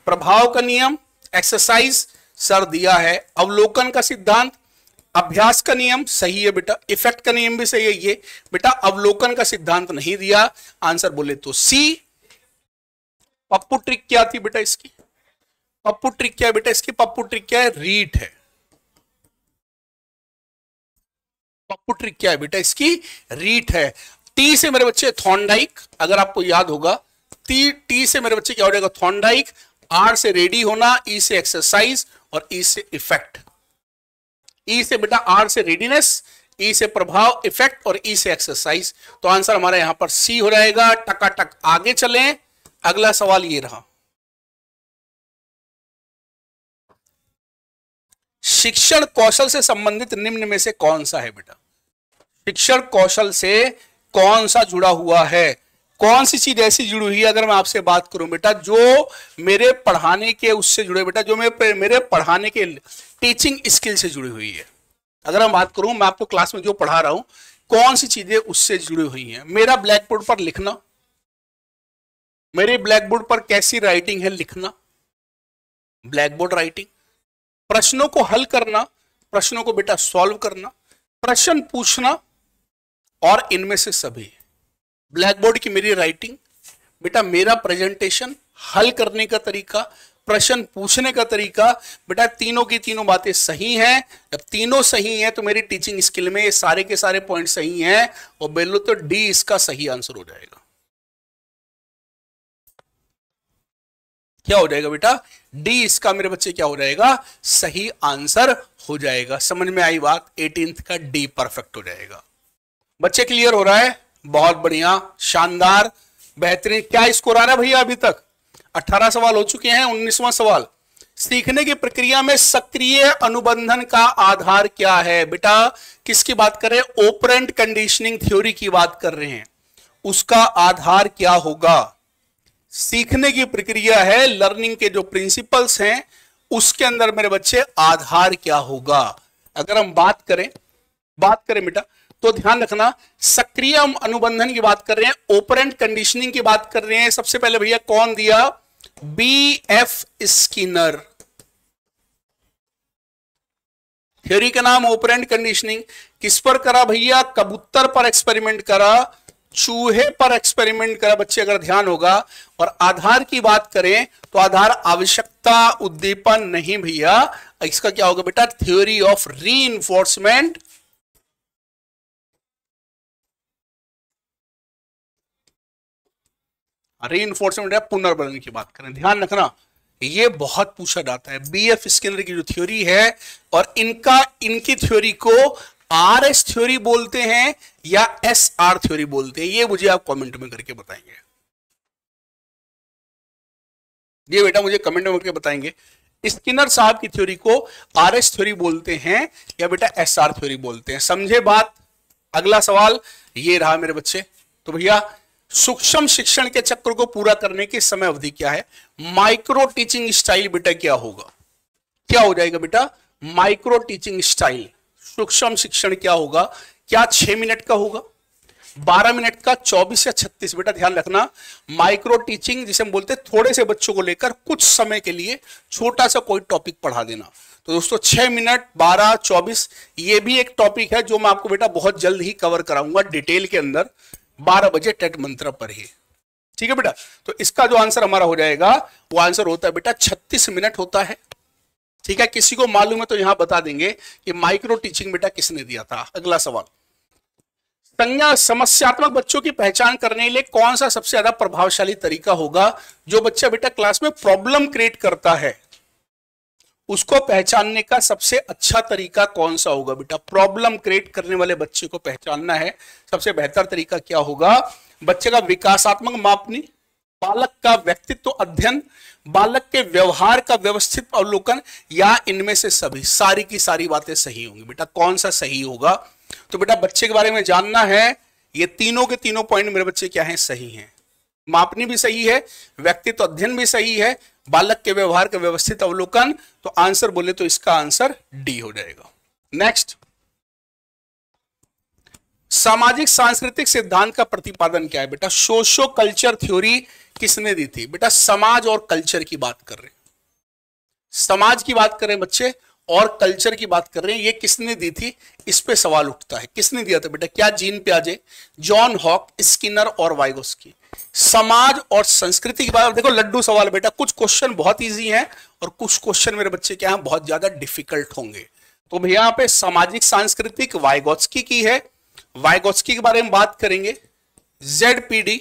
प्रभाव का नियम, एक्सरसाइज सर दिया है। अवलोकन का सिद्धांत, अभ्यास का नियम सही है बेटा। इफेक्ट का नियम भी सही है। ये बेटा अवलोकन का सिद्धांत नहीं दिया। आंसर बोले तो सी। पप्पू ट्रिक क्या थी बेटा इसकी? पप्पू ट्रिक क्या है बेटा इसकी? पप्पू ट्रिक क्या है? रीट है। पप्पू ट्रिक क्या है बेटा इसकी? रीट है। टी से मेरे बच्चे थॉर्नडाइक, अगर आपको याद होगा, टी से मेरे बच्चे क्या हो जाएगा? थॉर्नडाइक। आर से रेडी होना, ई से एक्सरसाइज और ई से इफेक्ट। ई से बेटा आर से रेडीनेस, ई से प्रभाव इफेक्ट और ई से एक्सरसाइज। तो आंसर हमारा यहां पर सी हो जाएगा। टकाटक आगे चलें, अगला सवाल ये रहा, शिक्षण कौशल से संबंधित निम्न में से कौन सा है बेटा? शिक्षण कौशल से कौन सा जुड़ा हुआ है? कौन सी चीज ऐसी जुड़ी हुई है, अगर मैं आपसे बात करूं बेटा, जो मेरे पढ़ाने के उससे जुड़े बेटा, जो मेरे पढ़ाने के टीचिंग स्किल से जुड़ी हुई है। अगर मैं बात करूं, मैं आपको क्लास में जो पढ़ा रहा हूं, कौन सी चीजें उससे जुड़ी हुई हैं? मेरा ब्लैक बोर्ड पर लिखना, मेरे ब्लैक बोर्ड पर कैसी राइटिंग है, लिखना, ब्लैक बोर्ड राइटिंग, प्रश्नों को हल करना, प्रश्नों को बेटा सॉल्व करना, प्रश्न पूछना, और इनमें से सभी। ब्लैक बोर्ड की मेरी राइटिंग, बेटा मेरा प्रेजेंटेशन, हल करने का तरीका, प्रश्न पूछने का तरीका, बेटा तीनों की तीनों बातें सही हैं। जब तीनों सही हैं तो मेरी टीचिंग स्किल में ये सारे के सारे पॉइंट सही हैं, और बोलो तो डी इसका सही आंसर हो जाएगा। क्या हो जाएगा बेटा? डी इसका मेरे बच्चे क्या हो जाएगा? सही आंसर हो जाएगा। समझ में आई बात? 18th का डी परफेक्ट हो जाएगा। बच्चे क्लियर हो रहा है? बहुत बढ़िया, शानदार, बेहतरीन। क्या स्कोर आ रहा है भैया? अभी तक 18 सवाल हो चुके हैं। 19वां सवाल, सीखने की प्रक्रिया में सक्रिय अनुबंधन का आधार क्या है? बेटा किसकी बात कर रहे हैं? ऑपरेंट कंडीशनिंग थ्योरी की बात कर रहे हैं। उसका आधार क्या होगा? सीखने की प्रक्रिया है, लर्निंग के जो प्रिंसिपल्स हैं उसके अंदर मेरे बच्चे आधार क्या होगा? अगर हम बात करें बेटा, तो ध्यान रखना, सक्रिय अनुबंधन की बात कर रहे हैं, ऑपरेंट कंडीशनिंग की बात कर रहे हैं। सबसे पहले भैया कौन दिया? BF Skinner. थ्योरी का नाम ऑपरेंट कंडीशनिंग। किस पर करा भैया? कबूतर पर एक्सपेरिमेंट करा, चूहे पर एक्सपेरिमेंट करा बच्चे, अगर ध्यान होगा। और आधार की बात करें तो आधार आवश्यकता उद्दीपन नहीं भैया, इसका क्या होगा बेटा? Theory of reinforcement. रीइंफोर्समेंट या पुनर्बलन की बात करें, ध्यान रखना ये बहुत पूछा जाता है। बीएफ स्किनर की जो थ्योरी है, और इनकी थ्योरी को आरएस थ्योरी बोलते हैं या एसआर थ्योरी बोलते हैं, ये मुझे आप कमेंट में करके बताएंगे। ये बेटा मुझे कमेंट में करके बताएंगे, स्किनर साहब की थ्योरी को आरएस थ्योरी बोलते हैं या बेटा एसआर थ्योरी बोलते हैं। समझे बात? अगला सवाल ये रहा मेरे बच्चे। तो भैया सूक्ष्म शिक्षण के चक्र को पूरा करने की समय अवधि क्या है? माइक्रो टीचिंग स्टाइल बेटा क्या होगा? क्या हो जाएगा बेटा? Micro teaching style. सूक्ष्म शिक्षण क्या होगा? क्या 6 मिनट का होगा, 12 मिनट का, 24 या 36? बेटा ध्यान रखना, माइक्रो टीचिंग जिसे हम बोलते हैं थोड़े से बच्चों को लेकर कुछ समय के लिए छोटा सा कोई टॉपिक पढ़ा देना। तो दोस्तों 6 मिनट, 12, 24, ये भी एक टॉपिक है जो मैं आपको बेटा बहुत जल्द ही कवर कराऊंगा डिटेल के अंदर, 12 बजे टेट मंत्र पर ही। ठीक है बेटा? तो इसका जो आंसर हमारा हो जाएगा वो आंसर होता है बेटा 36 मिनट होता है। ठीक है, किसी को मालूम है तो यहां बता देंगे कि माइक्रो टीचिंग बेटा किसने दिया था। अगला सवाल, संज्ञा समस्यात्मक बच्चों की पहचान करने के लिए कौन सा सबसे ज्यादा प्रभावशाली तरीका होगा? जो बच्चा बेटा क्लास में प्रॉब्लम क्रिएट करता है उसको पहचानने का सबसे अच्छा तरीका कौन सा होगा? बेटा प्रॉब्लम क्रिएट करने वाले बच्चे को पहचानना है, सबसे बेहतर तरीका क्या होगा? बच्चे का विकासात्मक मापनी, बालक का व्यक्तित्व अध्ययन, बालक के व्यवहार का व्यवस्थित अवलोकन, या इनमें से सभी? सारी की सारी बातें सही होंगी। बेटा कौन सा सही होगा? तो बेटा बच्चे के बारे में जानना है, ये तीनों के तीनों पॉइंट मेरे बच्चे क्या हैं? सही हैं। मापनी भी सही है, व्यक्तित्व अध्ययन भी सही है, बालक के व्यवहार का व्यवस्थित अवलोकन। तो आंसर बोले तो इसका आंसर डी हो जाएगा। नेक्स्ट, सामाजिक सांस्कृतिक सिद्धांत का प्रतिपादन क्या है? बेटा सोशो कल्चर थ्योरी किसने दी थी? बेटा समाज और कल्चर की बात कर रहे हैं, समाज की बात कर रहे हैं बच्चे और कल्चर की बात कर रहे हैं। ये किसने दी थी? इस पे सवाल उठता है, किसने दिया था बेटा? क्या जीन पियाजे, जॉन हॉक, स्किनर और वाइगोस्की? समाज और संस्कृति की बात। देखो लड्डू सवाल बेटा, कुछ क्वेश्चन बहुत इजी हैं और कुछ क्वेश्चन मेरे बच्चे क्या हैं? बहुत ज्यादा डिफिकल्ट होंगे। तो भैया यहाँ पे सामाजिक सांस्कृतिक वाइगोस्की की है, वाइगोस्की के बारे में बात करेंगे। ZPD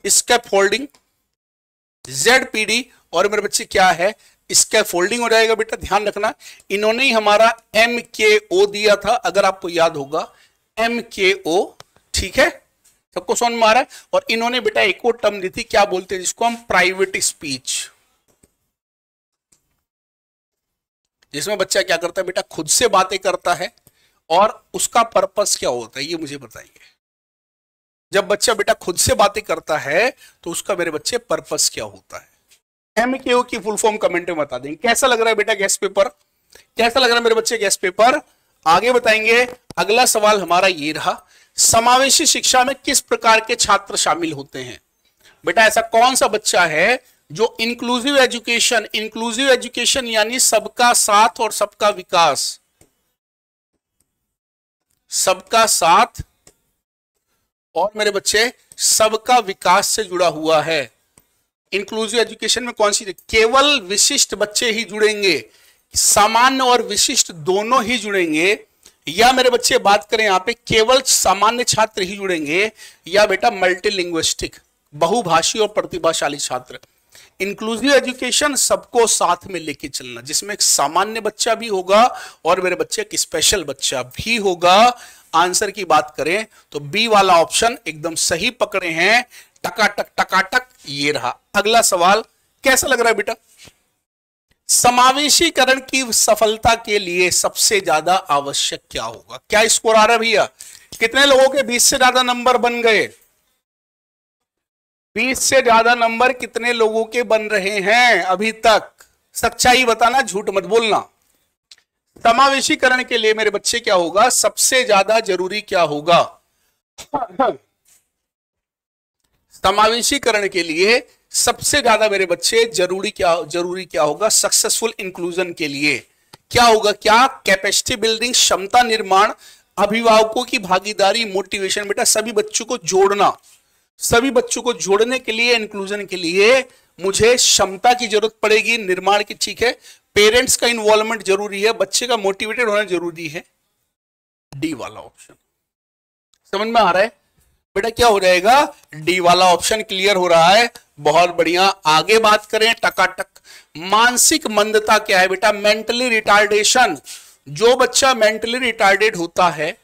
स्कैफोल्डिंग, ZPD और मेरे बच्चे क्या है? स्कैफोल्डिंग हो जाएगा। बेटा ध्यान रखना, इन्होंने ही हमारा MKO दिया था, अगर आपको याद होगा MKO। ठीक है, सबको समझ में आ रहा है? और इन्होंने बेटा एक और टर्म दी थी, क्या बोलते हैं जिसको हम? प्राइवेट स्पीच, जिसमें बच्चा क्या करता है बेटा? खुद से बातें करता है, और उसका पर्पस क्या होता है ये मुझे बताएंगे। जब बच्चा बेटा खुद से बातें करता है तो उसका मेरे बच्चे पर्पस क्या होता है। एमक्यू की फुल फॉर्म कमेंट में बता देंगे। कैसा लग रहा है बेटा गेस्ट पेपर, कैसा लग रहा है मेरे बच्चे गेस्ट पेपर, आगे बताएंगे। अगला सवाल हमारा ये रहा, समावेशी शिक्षा में किस प्रकार के छात्र शामिल होते हैं। बेटा ऐसा कौन सा बच्चा है जो इंक्लूसिव एजुकेशन यानी सबका साथ और सबका विकास, सबका साथ और मेरे बच्चे सबका विकास से जुड़ा हुआ है। इंक्लूसिव एजुकेशन में कौन सी, केवल विशिष्ट बच्चे ही जुड़ेंगे, सामान्य और विशिष्ट दोनों ही जुड़ेंगे, या मेरे बच्चे बात करें यहां पे केवल सामान्य छात्र ही जुड़ेंगे, या बेटा मल्टीलिंग्विस्टिक बहुभाषी और प्रतिभाशाली छात्र। इंक्लूसिव एजुकेशन सबको साथ में लेके चलना, जिसमें एक सामान्य बच्चा भी होगा और मेरे बच्चे एक स्पेशल बच्चा भी होगा। आंसर की बात करें तो बी वाला ऑप्शन एकदम सही पकड़े हैं, टकाटक टकाटक ये रहा। अगला सवाल कैसा लग रहा है बेटा, समावेशीकरण की सफलता के लिए सबसे ज्यादा आवश्यक क्या होगा। क्या स्कोर आ रहा है भैया, कितने लोगों के 20 से ज्यादा नंबर बन गए, 20 से ज्यादा नंबर कितने लोगों के बन रहे हैं अभी तक, सच्चाई बताना, झूठ मत बोलना। समावेशीकरण के लिए मेरे बच्चे क्या होगा, सबसे ज्यादा जरूरी क्या होगा, समावेशीकरण के लिए सबसे ज्यादा मेरे बच्चे जरूरी क्या होगा, सक्सेसफुल इंक्लूजन के लिए क्या होगा, क्या कैपेसिटी बिल्डिंग, क्षमता निर्माण, अभिभावकों की भागीदारी, मोटिवेशन। बेटा सभी बच्चों को जोड़ना, सभी बच्चों को जोड़ने के लिए, इंक्लूजन के लिए मुझे क्षमता की जरूरत पड़ेगी, निर्माण की, ठीक है। पेरेंट्स का इन्वॉल्वमेंट जरूरी है, बच्चे का मोटिवेटेड होना जरूरी है। डी वाला ऑप्शन समझ में आ रहा है बेटा, क्या हो जाएगा, डी वाला ऑप्शन क्लियर हो रहा है, बहुत बढ़िया। आगे बात करें टकाटक, मानसिक मंदता क्या है बेटा, मेंटली रिटार्डेशन। जो बच्चा मेंटली रिटार्डेड होता है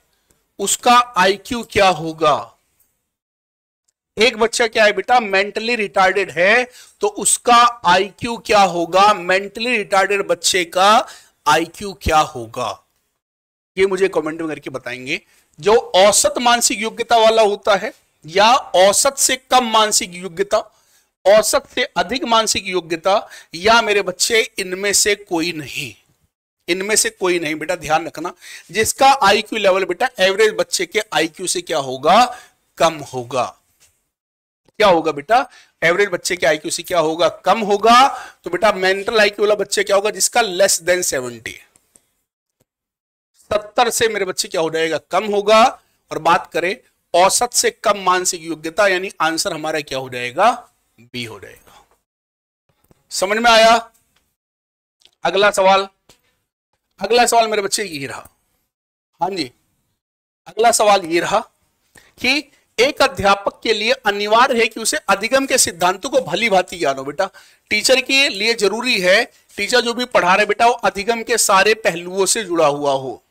उसका आईक्यू क्या होगा। एक बच्चा क्या है बेटा, मेंटली रिटार्डेड है तो उसका आईक्यू क्या होगा, मेंटली रिटार्डेड बच्चे का आईक्यू क्या होगा, ये मुझे कमेंट में करके बताएंगे। जो औसत मानसिक योग्यता वाला होता है या औसत से कम मानसिक योग्यता, औसत से अधिक मानसिक योग्यता, या मेरे बच्चे इनमें से कोई नहीं, इनमें से कोई नहीं बेटा, ध्यान रखना। जिसका आईक्यू लेवल बेटा एवरेज बच्चे के आईक्यू से क्या होगा, कम होगा। क्या होगा बेटा, एवरेज बच्चे के आईक्यू से क्या होगा, कम होगा। तो बेटा मेंटल आईक्यू वाला बच्चे क्या होगा, जिसका लेस देन 70, 70 से मेरे बच्चे क्या हो जाएगा, कम होगा। और बात करें औसत से कम मानसिक योग्यता, यानी आंसर हमारा क्या हो जाएगा, बी हो जाएगा। समझ में आया। अगला सवाल, अगला सवाल मेरे बच्चे ये रहा, हाँ जी, अगला सवाल ये रहा कि एक अध्यापक के लिए अनिवार्य है कि उसे अधिगम के सिद्धांतों को भली भांति ज्ञान हो। बेटा टीचर के लिए जरूरी है, टीचर जो भी पढ़ा रहे बेटा वो अधिगम के सारे पहलुओं से जुड़ा हुआ हो,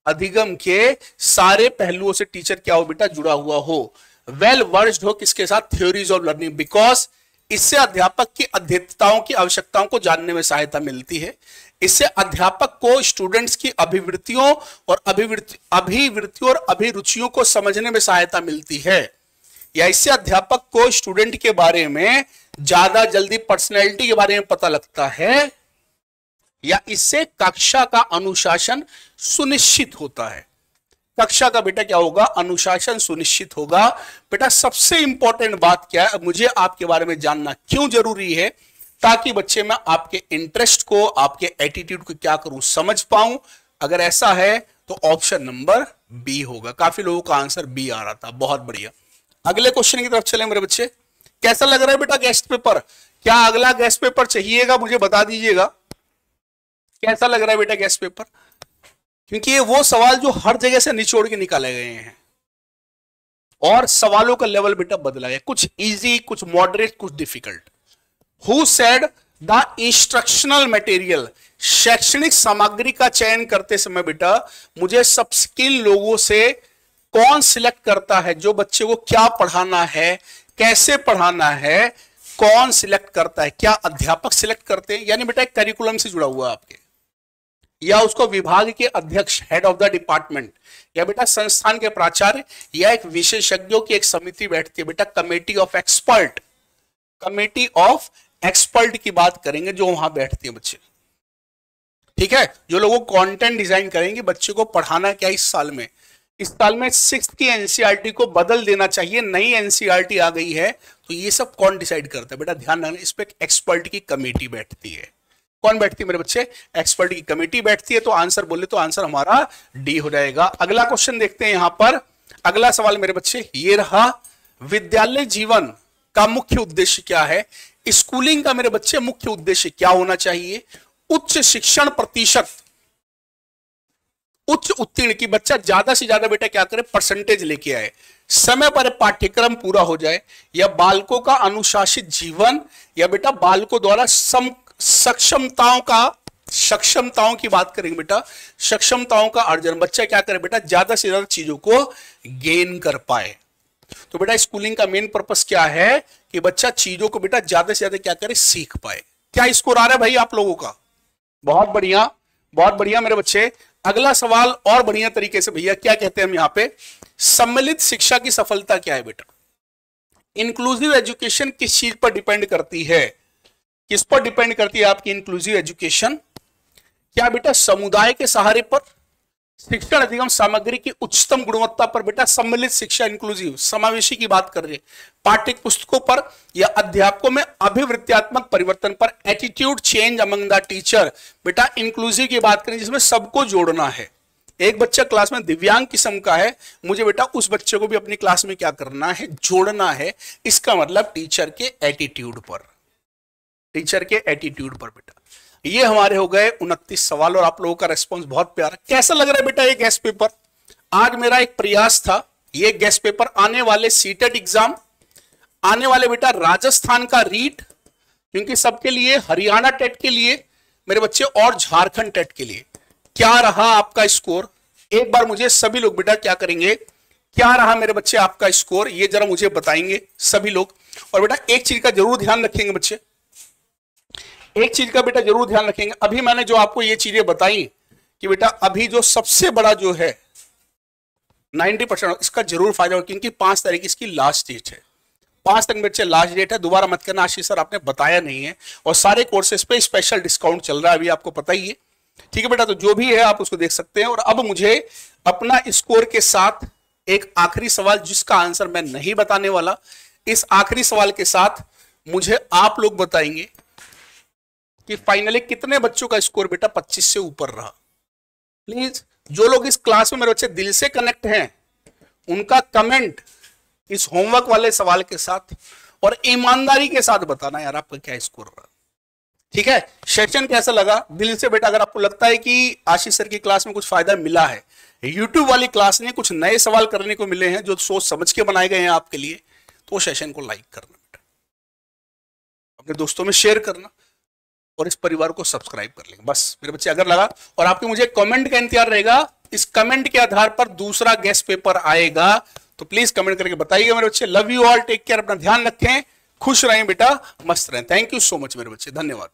अधिगम के सारे पहलुओं से टीचर क्या हो बेटा, जुड़ा हुआ हो, वेल वर्स्ड हो किसके साथ, थ्योरीज ऑफ लर्निंग, बिकॉज इससे अध्यापक की अध्येताओं की आवश्यकताओं को जानने में सहायता मिलती है। इससे अध्यापक को स्टूडेंट्स की अभिवृत्तियों और अभिरुचियों को समझने में सहायता मिलती है, या इससे अध्यापक को स्टूडेंट के बारे में ज्यादा जल्दी पर्सनैलिटी के बारे में पता लगता है, या इससे कक्षा का अनुशासन सुनिश्चित होता है। कक्षा का बेटा क्या होगा, अनुशासन सुनिश्चित होगा। बेटा सबसे इंपॉर्टेंट बात क्या है, मुझे आपके बारे में जानना क्यों जरूरी है, ताकि बच्चे में आपके इंटरेस्ट को, आपके एटीट्यूड को क्या करूं, समझ पाऊं। अगर ऐसा है तो ऑप्शन नंबर बी होगा। काफी लोगों का आंसर बी आ रहा था, बहुत बढ़िया। अगले क्वेश्चन की तरफ चले मेरे बच्चे। कैसा लग रहा है बेटा गेस्ट पेपर, क्या अगला गेस्ट पेपर चाहिएगा, मुझे बता दीजिएगा कैसा लग रहा है बेटा गेस्ट पेपर, क्योंकि ये वो सवाल जो हर जगह से निचोड़ के निकाले गए हैं और सवालों का लेवल बेटा बदला है, कुछ इजी, कुछ मॉडरेट, कुछ difficult. Who said the instructional material, शैक्षणिक सामग्री का चयन करते समय बेटा मुझे सब स्किल लोगों से कौन सिलेक्ट करता है, जो बच्चे को क्या पढ़ाना है, कैसे पढ़ाना है, कौन सिलेक्ट करता है, क्या अध्यापक सिलेक्ट करते हैं, यानी बेटा एक करिकुलम से जुड़ा हुआ है आपके। या उसको विभाग के अध्यक्ष, हेड ऑफ द डिपार्टमेंट, या बेटा संस्थान के प्राचार्य, या एक विशेषज्ञों की एक समिति बैठती है बेटा, committee of expert. Committee of expert की बात करेंगे जो वहां बैठती है बच्चे, ठीक है, जो लोगों कंटेंट डिजाइन करेंगे, बच्चे को पढ़ाना क्या इस साल में। इस साल में 6th की एनसीईआरटी को बदल देना चाहिए, नई एनसीईआरटी आ गई है, तो ये सब कौन डिसाइड करता है बेटा, ध्यान रखना, इस पे एक्सपर्ट की कमेटी बैठती है। कौन बैठती है मेरे बच्चे, एक्सपर्ट की कमेटी बैठती है। तो आंसर बोले तो आंसर हमारा डी हो जाएगा। अगला क्वेश्चन देखते हैं यहां पर, अगला सवाल मेरे बच्चे ये रहा, विद्यालय जीवन का मुख्य उद्देश्य क्या है। स्कूलिंग का मेरे बच्चे मुख्य उद्देश्य क्या होना चाहिए, उच्च शिक्षण प्रतिशत, उच्च उत्तीर्ण की बच्चा ज्यादा से ज्यादा बेटा क्या करे, परसेंटेज लेके आए, समय पर पाठ्यक्रम पूरा हो जाए, या बालकों का अनुशासित जीवन, या बेटा बालकों द्वारा सक्षमताओं की बात करेंगे बेटा, सक्षमताओं का अर्जन, बच्चा क्या करे बेटा, ज्यादा से ज्यादा चीजों को गेन कर पाए। तो बेटा स्कूलिंग का मेन पर्पस क्या है कि बच्चा चीजों को बेटा ज्यादा से ज्यादा क्या करे, सीख पाए। क्या स्कोर आ रहा है भाई आप लोगों का, बहुत बढ़िया, बहुत बढ़िया मेरे बच्चे। अगला सवाल और बढ़िया तरीके से भैया क्या कहते हैं हम यहां पे, सम्मिलित शिक्षा की सफलता क्या है बेटा। इंक्लूसिव एजुकेशन किस चीज पर डिपेंड करती है, किस पर डिपेंड करती है आपकी इंक्लूसिव एजुकेशन, क्या बेटा समुदाय के सहारे पर, शिक्षण अधिगम सामग्री की उच्चतम गुणवत्ता पर बेटा, सम्मिलित शिक्षा इंक्लूसिव समावेशी की बात कर रहे हैं, पाठ्य पुस्तकों पर, या अध्यापकों में अभिवृत्त्यात्मक परिवर्तन पर, attitude change among the teacher, बेटा इंक्लूसिव की बात करें जिसमें सबको जोड़ना है। एक बच्चा क्लास में दिव्यांग किस्म का है, मुझे बेटा उस बच्चे को भी अपनी क्लास में क्या करना है, जोड़ना है। इसका मतलब टीचर के एटीट्यूड पर, टीचर के एटीट्यूड पर बेटा। ये हमारे हो गए 29 सवाल और आप लोगों का रेस्पॉन्स बहुत प्यारा। कैसा लग रहा है बेटा ये गेस्ट पेपर, आज मेरा एक प्रयास था, ये गेस्ट पेपर आने वाले सीटेट एग्जाम, आने वाले बेटा राजस्थान का रीट, क्योंकि सबके लिए, हरियाणा टेट के लिए मेरे बच्चे और झारखंड टेट के लिए, क्या रहा आपका स्कोर, एक बार मुझे सभी लोग बेटा क्या करेंगे, क्या रहा मेरे बच्चे आपका स्कोर, ये जरा मुझे बताएंगे सभी लोग। और बेटा एक चीज का जरूर ध्यान रखेंगे बच्चे, एक चीज का बेटा जरूर ध्यान रखेंगे, अभी मैंने जो आपको ये चीजें बताई कि बेटा अभी जो सबसे बड़ा जो है 90%, इसका जरूर फायदा हो, क्योंकि 5 तारीख इसकी लास्ट डेट है, 5 तक बच्चे लास्ट डेट है। दोबारा मत करना आशीष सर आपने बताया नहीं है, और सारे कोर्सेज पे स्पेशल डिस्काउंट चल रहा है अभी, आपको पता ही है, ठीक है बेटा। तो जो भी है आप उसको देख सकते हैं। और अब मुझे अपना स्कोर के साथ एक आखिरी सवाल, जिसका आंसर मैं नहीं बताने वाला, इस आखिरी सवाल के साथ मुझे आप लोग बताएंगे कि फाइनली कितने बच्चों का स्कोर बेटा 25 से ऊपर रहा। प्लीज जो लोग इस क्लास में मेरे बच्चे दिल से कनेक्ट हैं, उनका कमेंट इस होमवर्क वाले सवाल के साथ और ईमानदारी के साथ बताना यार आपका क्या स्कोर रहा, ठीक है। सेशन कैसा लगा दिल से बेटा, अगर आपको लगता है कि आशीष सर की क्लास में कुछ फायदा मिला है, यूट्यूब वाली क्लास में कुछ नए सवाल करने को मिले हैं जो सोच समझ के बनाए गए हैं आपके लिए, तो सेशन को लाइक करना बेटा, अपने दोस्तों में शेयर करना और इस परिवार को सब्सक्राइब कर लेंगे बस मेरे बच्चे, अगर लगा। और आपके मुझे कमेंट का इंतजार रहेगा, इस कमेंट के आधार पर दूसरा गेस्ट पेपर आएगा, तो प्लीज कमेंट करके बताइएगा मेरे बच्चे। Love you all, take care, अपना ध्यान रखें, खुश रहें बेटा, मस्त रहें। थैंक यू सो मच मेरे बच्चे, धन्यवाद।